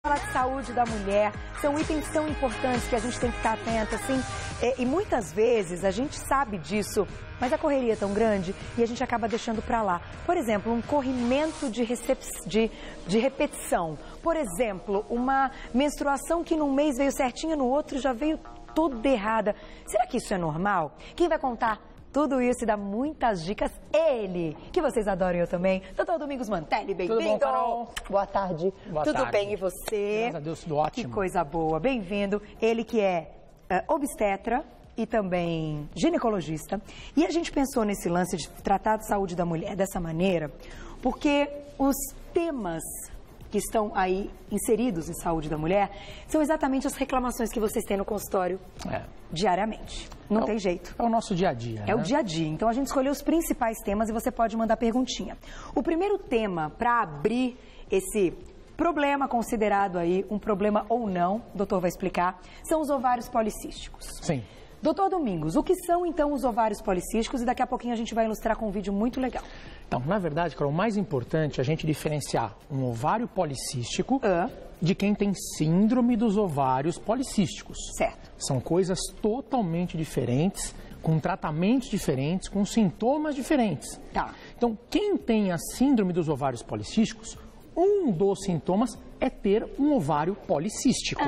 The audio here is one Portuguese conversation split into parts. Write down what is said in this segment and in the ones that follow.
Falar de saúde da mulher, são itens tão importantes que a gente tem que estar atento, assim, e muitas vezes a gente sabe disso, mas a correria é tão grande e a gente acaba deixando para lá. Por exemplo, um corrimento de repetição. Por exemplo, uma menstruação que num mês veio certinha, no outro já veio toda errada. Será que isso é normal? Quem vai contar tudo isso e dá muitas dicas, ele, que vocês adoram, eu também, Dr. Domingos Mantelli, bem-vindo. Tudo bom, Carol? Boa tarde. Boa tudo tarde. bem, e você? Graças a Deus, tudo ótimo. Que coisa boa, bem-vindo. Ele que é obstetra e também ginecologista. E a gente pensou nesse lance de tratar de saúde da mulher dessa maneira, porque os temas que estão aí inseridos em saúde da mulher são exatamente as reclamações que vocês têm no consultório diariamente. Não tem jeito. É o nosso dia a dia. É o dia a dia. Então a gente escolheu os principais temas e você pode mandar perguntinha. O primeiro tema para abrir esse problema considerado aí um problema ou não, o doutor vai explicar, são os ovários policísticos. Sim. Doutor Domingos, o que são então os ovários policísticos? E daqui a pouquinho a gente vai ilustrar com um vídeo muito legal. Então, na verdade, Carol, o mais importante é a gente diferenciar um ovário policístico de quem tem síndrome dos ovários policísticos. Certo. São coisas totalmente diferentes, com tratamentos diferentes, com sintomas diferentes. Tá. Então, quem tem a síndrome dos ovários policísticos, um dos sintomas é ter um ovário policístico.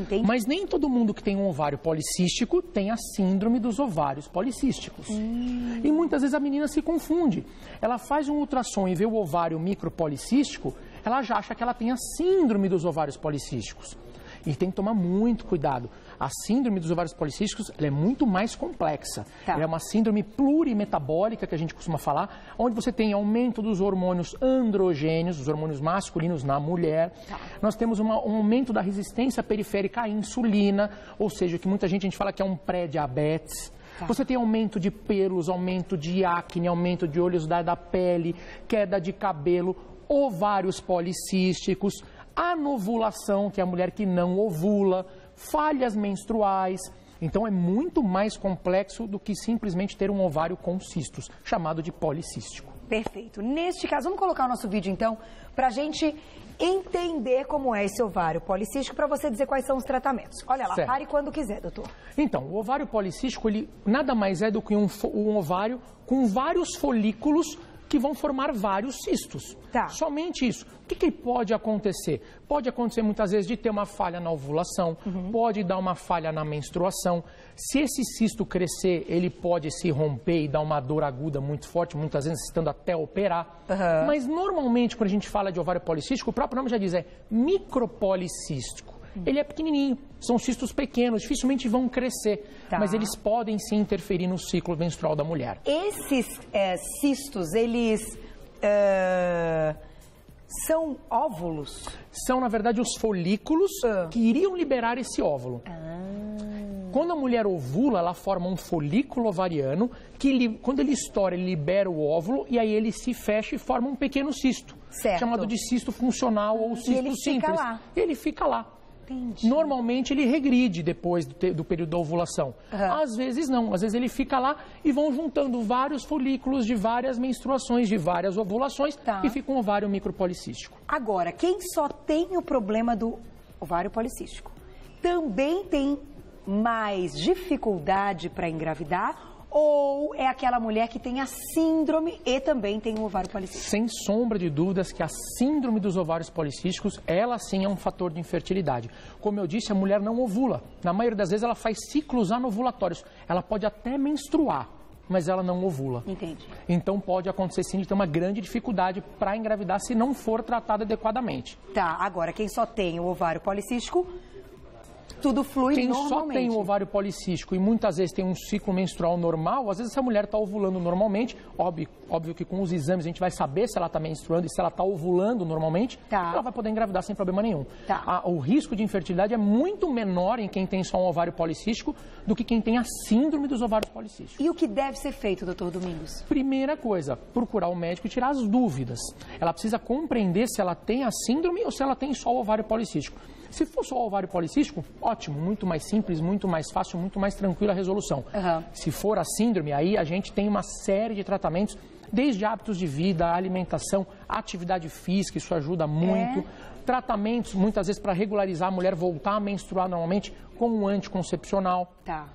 Entendi. Mas nem todo mundo que tem um ovário policístico tem a síndrome dos ovários policísticos. E muitas vezes a menina se confunde. Ela faz um ultrassom e vê o ovário micropolicístico, ela já acha que ela tem a síndrome dos ovários policísticos. E tem que tomar muito cuidado. A síndrome dos ovários policísticos ela é muito mais complexa. Tá. Ela é uma síndrome plurimetabólica, que a gente costuma falar, onde você tem aumento dos hormônios androgênios, os hormônios masculinos na mulher. Tá. Nós temos um aumento da resistência periférica à insulina, ou seja, que muita gente fala que é um pré-diabetes. Tá. Você tem aumento de pelos, aumento de acne, aumento de oleosidade da pele, queda de cabelo, ovários policísticos, anovulação, que é a mulher que não ovula, falhas menstruais. Então é muito mais complexo do que simplesmente ter um ovário com cistos, chamado de policístico. Perfeito. Neste caso, vamos colocar o nosso vídeo então, para a gente entender como é esse ovário policístico, para você dizer quais são os tratamentos. Olha lá, Certo. pare quando quiser, doutor. Então, o ovário policístico, ele nada mais é do que um ovário com vários folículos que vão formar vários cistos. Tá. Somente isso. O que pode acontecer? Pode acontecer muitas vezes de ter uma falha na ovulação, pode dar uma falha na menstruação. Se esse cisto crescer, ele pode se romper e dar uma dor aguda muito forte, muitas vezes estando até operar. Mas normalmente, quando a gente fala de ovário policístico, o próprio nome já diz, é micropolicístico. Ele é pequenininho, são cistos pequenos, dificilmente vão crescer, Tá. mas eles podem sim interferir no ciclo menstrual da mulher. Esses cistos, eles são óvulos? São, na verdade, os folículos que iriam liberar esse óvulo. Quando a mulher ovula, ela forma um folículo ovariano que, quando ele estoura, ele libera o óvulo e aí ele se fecha e forma um pequeno cisto, Certo. chamado de cisto funcional ou cisto ele simples. fica lá. Ele fica lá. Entendi. Normalmente ele regride depois do período da ovulação. Às vezes não, às vezes ele fica lá e vão juntando vários folículos de várias menstruações, de várias ovulações e fica um ovário micropolicístico. Agora, quem só tem o problema do ovário policístico também tem mais dificuldade para engravidar? Ou é aquela mulher que tem a síndrome e também tem o ovário policístico? Sem sombra de dúvidas que a síndrome dos ovários policísticos, ela sim é um fator de infertilidade. Como eu disse, a mulher não ovula. Na maioria das vezes ela faz ciclos anovulatórios. Ela pode até menstruar, mas ela não ovula. Entendi. Então pode acontecer sim de ter uma grande dificuldade para engravidar se não for tratada adequadamente. Tá, agora quem só tem o ovário policístico, tudo flui Quem normalmente. só tem o ovário policístico e muitas vezes tem um ciclo menstrual normal, às vezes essa mulher está ovulando normalmente, óbvio que com os exames a gente vai saber se ela está menstruando e se ela está ovulando normalmente, ela vai poder engravidar sem problema nenhum. O risco de infertilidade é muito menor em quem tem só um ovário policístico do que quem tem a síndrome dos ovários policísticos. E o que deve ser feito, doutor Domingos? Primeira coisa, procurar o médico e tirar as dúvidas. Ela precisa compreender se ela tem a síndrome ou se ela tem só o ovário policístico. Se for só o ovário policístico, ótimo, muito mais simples, muito mais fácil, muito mais tranquila a resolução. Se for a síndrome, aí a gente tem uma série de tratamentos, desde hábitos de vida, alimentação, atividade física, isso ajuda muito. tratamentos, muitas vezes, para regularizar a mulher voltar a menstruar normalmente com um anticoncepcional. Tá.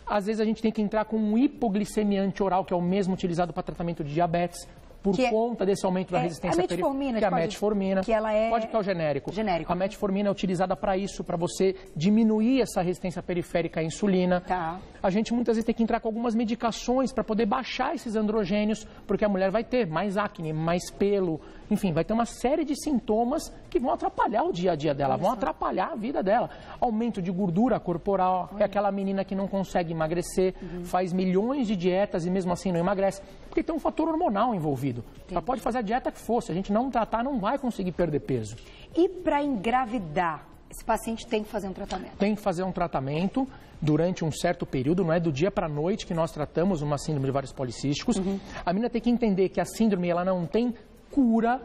Às vezes a gente tem que entrar com um hipoglicemiante oral, que é o mesmo utilizado para tratamento de diabetes, por conta desse aumento da resistência periférica. Que é a metformina. Que ela é... Pode ficar o genérico. A metformina é utilizada para isso, para você diminuir essa resistência periférica à insulina. Tá. A gente muitas vezes tem que entrar com algumas medicações para poder baixar esses androgênios, porque a mulher vai ter mais acne, mais pelo, enfim, vai ter uma série de sintomas que vão atrapalhar o dia a dia dela, vão atrapalhar a vida dela. Aumento de gordura corporal, é aquela menina que não consegue emagrecer, faz milhões de dietas e mesmo assim não emagrece, porque tem um fator hormonal envolvido. Ela pode fazer a dieta que for, se a gente não tratar, não vai conseguir perder peso. E para engravidar, esse paciente tem que fazer um tratamento? Tem que fazer um tratamento durante um certo período, não é do dia para a noite que nós tratamos uma síndrome de ovários policísticos. A menina tem que entender que a síndrome ela não tem cura,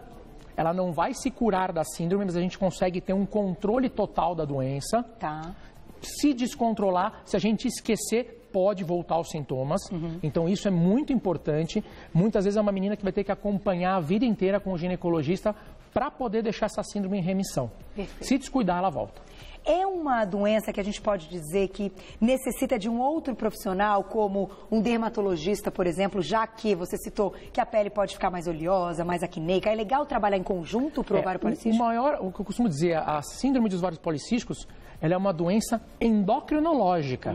ela não vai se curar da síndrome, mas a gente consegue ter um controle total da doença. Tá. Se descontrolar, se a gente esquecer, pode voltar aos sintomas. Então isso é muito importante. Muitas vezes é uma menina que vai ter que acompanhar a vida inteira com o ginecologista para poder deixar essa síndrome em remissão. Perfeito. Se descuidar, ela volta. É uma doença que a gente pode dizer que necessita de um outro profissional, como um dermatologista, por exemplo, já que você citou que a pele pode ficar mais oleosa, mais acneica. É legal trabalhar em conjunto para o ovário policístico? O que eu costumo dizer, a síndrome dos ovários policísticos, ela é uma doença endocrinológica.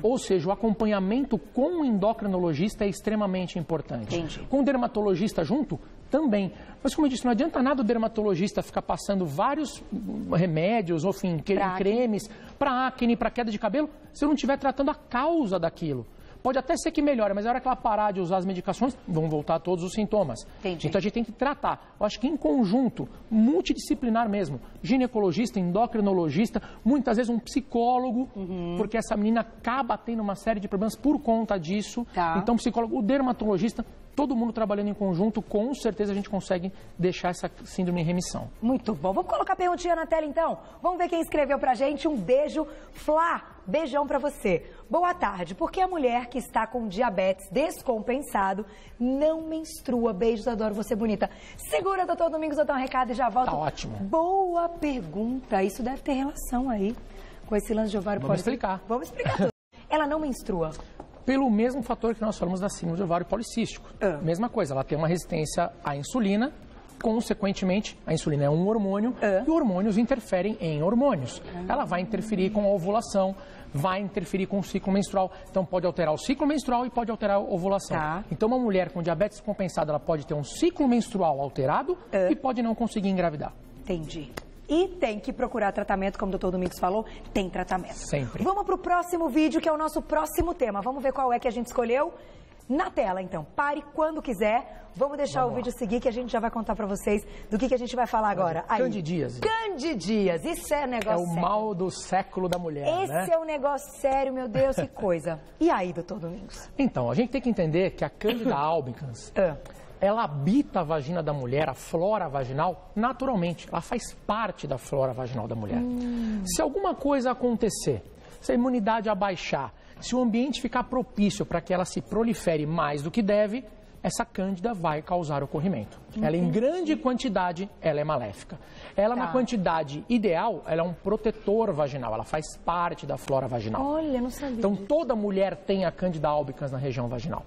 Ou seja, o acompanhamento com o endocrinologista é extremamente importante. Entendi. Com o dermatologista junto, também. Mas, como eu disse, não adianta nada o dermatologista ficar passando vários remédios, ou enfim, cremes para acne, para queda de cabelo, se eu não estiver tratando a causa daquilo. Pode até ser que melhore, mas na hora que ela parar de usar as medicações, vão voltar todos os sintomas. Entendi. Então a gente tem que tratar. Eu acho que em conjunto, multidisciplinar mesmo, ginecologista, endocrinologista, muitas vezes um psicólogo, porque essa menina acaba tendo uma série de problemas por conta disso. Tá. Então, psicólogo, o dermatologista, todo mundo trabalhando em conjunto, com certeza a gente consegue deixar essa síndrome em remissão. Muito bom. Vamos colocar a perguntinha na tela, então? Vamos ver quem escreveu pra gente. Um beijo. Flá, beijão pra você. Boa tarde. Por que a mulher que está com diabetes descompensado não menstrua? Beijos, adoro você, bonita. Segura, doutor Domingos, eu dou um recado e já volto. Tá ótimo. Boa pergunta. Isso deve ter relação aí com esse lance de ovário policístico. Vamos explicar tudo. Ela não menstrua? Pelo mesmo fator que nós falamos da síndrome de ovário policístico. Mesma coisa, ela tem uma resistência à insulina, consequentemente, a insulina é um hormônio e hormônios interferem em hormônios. Ela vai interferir com a ovulação, vai interferir com o ciclo menstrual. Então, pode alterar o ciclo menstrual e pode alterar a ovulação. Tá. Então, uma mulher com diabetes compensada, ela pode ter um ciclo menstrual alterado e pode não conseguir engravidar. Entendi. E tem que procurar tratamento, como o doutor Domingos falou, tem tratamento. Sempre. Vamos para o próximo vídeo, que é o nosso próximo tema. Vamos ver qual é que a gente escolheu na tela, então. Pare quando quiser. Vamos deixar o vídeo seguir, que a gente já vai contar para vocês do que a gente vai falar agora. Candidíase. Candidíase. Isso é negócio sério. É o mal do século da mulher, Esse é um negócio sério, meu Deus, que coisa. E aí, doutor Domingos? Então, a gente tem que entender que a Candida albicans... ela habita a vagina da mulher, a flora vaginal, naturalmente. Ela faz parte da flora vaginal da mulher. Se alguma coisa acontecer, se a imunidade abaixar, se o ambiente ficar propício para que ela se prolifere mais do que deve, essa cândida vai causar o corrimento. Ela, em grande quantidade, ela é maléfica. Ela, na quantidade ideal, ela é um protetor vaginal. Ela faz parte da flora vaginal. Olha, não sabia. Então, toda mulher tem a Candida albicans na região vaginal.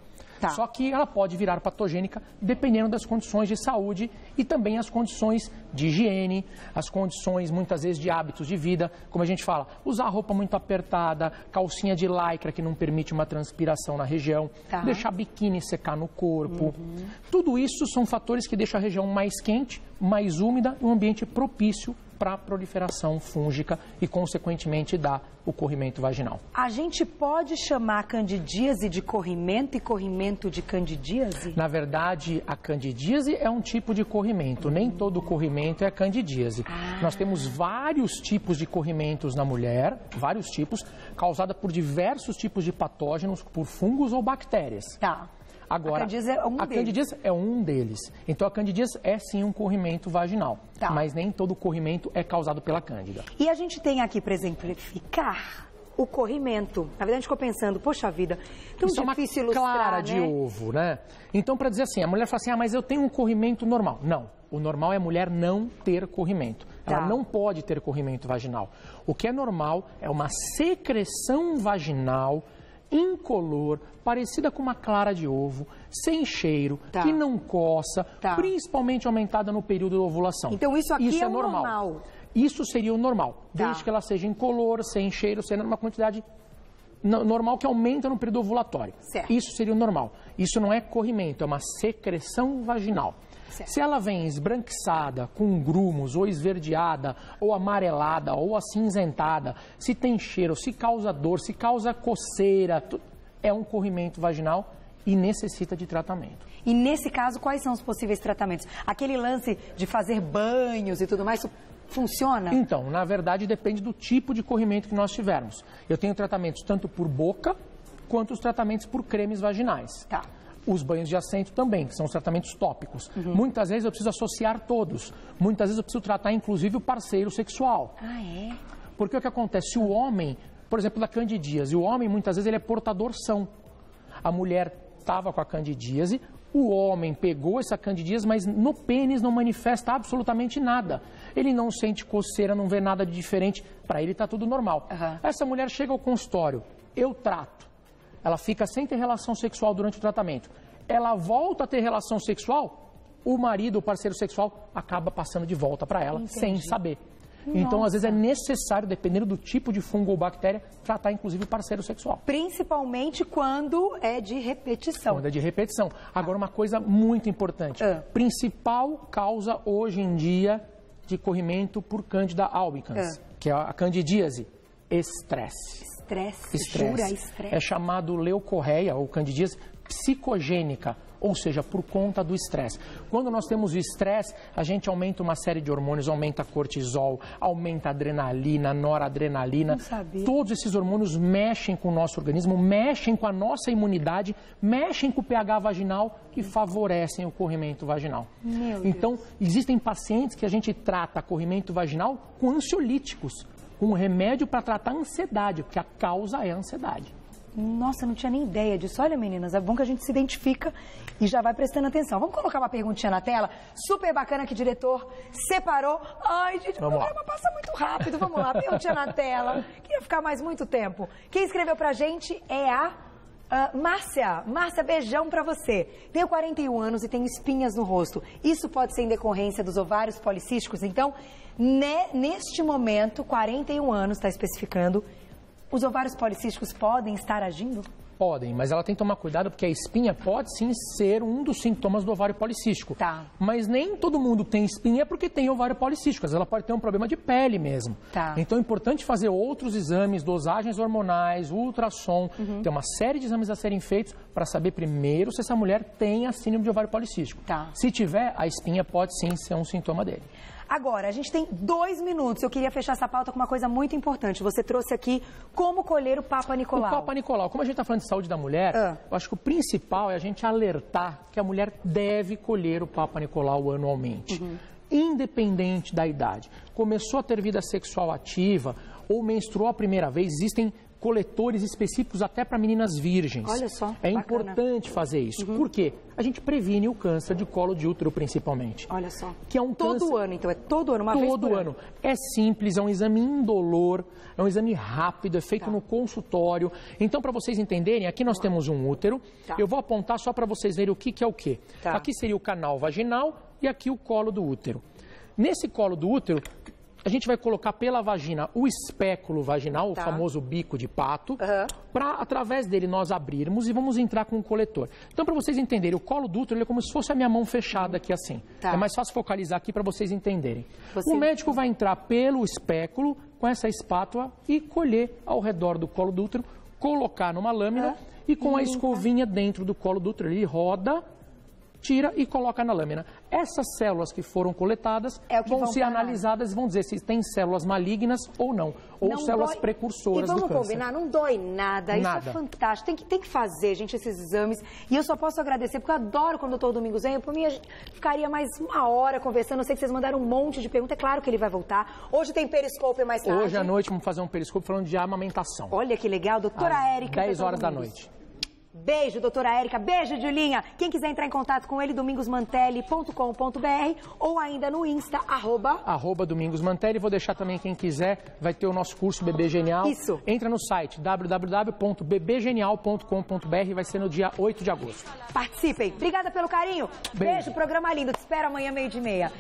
Só que ela pode virar patogênica dependendo das condições de saúde e também as condições de higiene, as condições, muitas vezes, de hábitos de vida. Como a gente fala, usar roupa muito apertada, calcinha de lycra que não permite uma transpiração na região, deixar biquíni secar no corpo. Tudo isso são fatores que deixam a região mais quente, mais úmida e um ambiente propício para a proliferação fúngica e, consequentemente, dá o corrimento vaginal. A gente pode chamar candidíase de corrimento e corrimento de candidíase? Na verdade, a candidíase é um tipo de corrimento. Nem todo corrimento é candidíase. Nós temos vários tipos de corrimentos na mulher, vários tipos, causada por diversos tipos de patógenos, por fungos ou bactérias. Agora, a candidíase é um deles. Então, a candidíase é sim um corrimento vaginal, mas nem todo corrimento é causado pela cândida. E a gente tem aqui, para exemplificar, o corrimento. Na verdade, a gente ficou pensando, poxa vida, tão isso difícil é uma ilustrar, clara de ovo, né? Então, para dizer assim, a mulher fala assim, mas eu tenho um corrimento normal. Não, o normal é a mulher não ter corrimento. Ela não pode ter corrimento vaginal. O que é normal é uma secreção vaginal incolor, parecida com uma clara de ovo, sem cheiro, que não coça, principalmente aumentada no período da ovulação. Então isso aqui é normal. Isso seria o normal, desde que ela seja incolor, sem cheiro, sendo uma quantidade normal que aumenta no período ovulatório. Certo. Isso seria o normal. Isso não é corrimento, é uma secreção vaginal. Certo. Se ela vem esbranquiçada, com grumos, ou esverdeada, ou amarelada, ou acinzentada, se tem cheiro, se causa dor, se causa coceira, é um corrimento vaginal e necessita de tratamento. E nesse caso, quais são os possíveis tratamentos? Aquele lance de fazer banhos e tudo mais, isso funciona? Então, na verdade, depende do tipo de corrimento que nós tivermos. Eu tenho tratamentos tanto por boca, quanto os tratamentos por cremes vaginais. Tá. Os banhos de assento também, que são os tratamentos tópicos. Muitas vezes eu preciso associar todos. Muitas vezes eu preciso tratar, inclusive, o parceiro sexual. Ah, é? Porque o que acontece? O homem, por exemplo, da candidíase, o homem, muitas vezes, ele é portador são. A mulher estava com a candidíase, o homem pegou essa candidíase, mas no pênis não manifesta absolutamente nada. Ele não sente coceira, não vê nada de diferente. Para ele está tudo normal. Essa mulher chega ao consultório, eu trato. Ela fica sem ter relação sexual durante o tratamento. Ela volta a ter relação sexual, o marido, o parceiro sexual, acaba passando de volta para ela, sem saber. Então, às vezes, é necessário, dependendo do tipo de fungo ou bactéria, tratar, inclusive, o parceiro sexual. Principalmente quando é de repetição. Quando é de repetição. Agora, uma coisa muito importante. Principal causa, hoje em dia, de corrimento por Candida albicans, que é a candidíase, estresse. Estresse. É chamado leucorreia ou candidíase psicogênica, ou seja, por conta do estresse. Quando nós temos o estresse, a gente aumenta uma série de hormônios, aumenta cortisol, aumenta adrenalina, noradrenalina. Não sabia. Todos esses hormônios mexem com o nosso organismo, mexem com a nossa imunidade, mexem com o pH vaginal e favorecem o corrimento vaginal. Então, existem pacientes que a gente trata corrimento vaginal com ansiolíticos, com remédio para tratar a ansiedade, porque a causa é a ansiedade. Nossa, não tinha nem ideia disso. Olha, meninas, é bom que a gente se identifica e já vai prestando atenção. Vamos colocar uma perguntinha na tela? Super bacana que o diretor separou. Ai, gente, o programa passa muito rápido. Vamos lá, perguntinha na tela. Queria ficar mais muito tempo. Quem escreveu pra gente é a Márcia. Márcia, beijão pra você. Tenho 41 anos e tenho espinhas no rosto. Isso pode ser em decorrência dos ovários policísticos? Então, neste momento, 41 anos, está especificando, os ovários policísticos podem estar agindo? Podem, mas ela tem que tomar cuidado porque a espinha pode sim ser um dos sintomas do ovário policístico. Tá. Mas nem todo mundo tem espinha porque tem ovário policístico. Às vezes ela pode ter um problema de pele mesmo. Tá. Então é importante fazer outros exames, dosagens hormonais, ultrassom. Tem uma série de exames a serem feitos para saber primeiro se essa mulher tem a síndrome de ovário policístico. Tá. Se tiver, a espinha pode sim ser um sintoma dele. Agora, a gente tem 2 minutos. Eu queria fechar essa pauta com uma coisa muito importante. Você trouxe aqui como colher o Papa Nicolau. O Papa Nicolau, como a gente está falando de saúde da mulher, eu acho que o principal é a gente alertar que a mulher deve colher o Papa Nicolau anualmente. Independente da idade. Começou a ter vida sexual ativa ou menstruou a primeira vez, existem coletores específicos até para meninas virgens. Olha só, é bacana. importante fazer isso. Por quê? A gente previne o câncer de colo de útero, principalmente. Olha só. Que é um todo ano, então. É todo ano, uma vez por ano. Todo ano. É simples, é um exame indolor, é um exame rápido, é feito no consultório. Então, para vocês entenderem, aqui nós temos um útero. Eu vou apontar só para vocês verem o que é o quê. Aqui seria o canal vaginal e aqui o colo do útero. Nesse colo do útero, a gente vai colocar pela vagina o espéculo vaginal, o famoso bico de pato, para através dele nós abrirmos e vamos entrar com um coletor. Então, para vocês entenderem, o colo do útero ele é como se fosse a minha mão fechada aqui assim. É mais fácil focalizar aqui para vocês entenderem. O médico vai entrar pelo espéculo com essa espátula e colher ao redor do colo do útero, colocar numa lâmina e com a escovinha dentro do colo do útero. Ele roda, tira e coloca na lâmina. Essas células que foram coletadas vão ser analisadas e vão dizer se tem células malignas ou não, ou células precursoras do câncer. E vamos combinar, não dói nada, isso é fantástico. Tem que fazer, gente, esses exames. E eu só posso agradecer, porque eu adoro quando o Dr. Domingos vem. Por mim, a gente ficaria mais uma hora conversando. Eu sei que vocês mandaram um monte de perguntas. É claro que ele vai voltar. Hoje tem Periscope mais tarde. Hoje à noite vamos fazer um Periscope falando de amamentação. Olha que legal, doutora Érica. 10 horas da noite. Beijo, doutora Érica. Beijo, Julinha. Quem quiser entrar em contato com ele, domingosmantelli.com.br ou ainda no Insta, @domingosmantelli. Vou deixar também quem quiser, vai ter o nosso curso Bebê Genial. Isso. Entra no site www.bebegenial.com.br, vai ser no dia 8 de agosto. Participem. Obrigada pelo carinho. Beijo, programa lindo. Te espero amanhã, 12:30.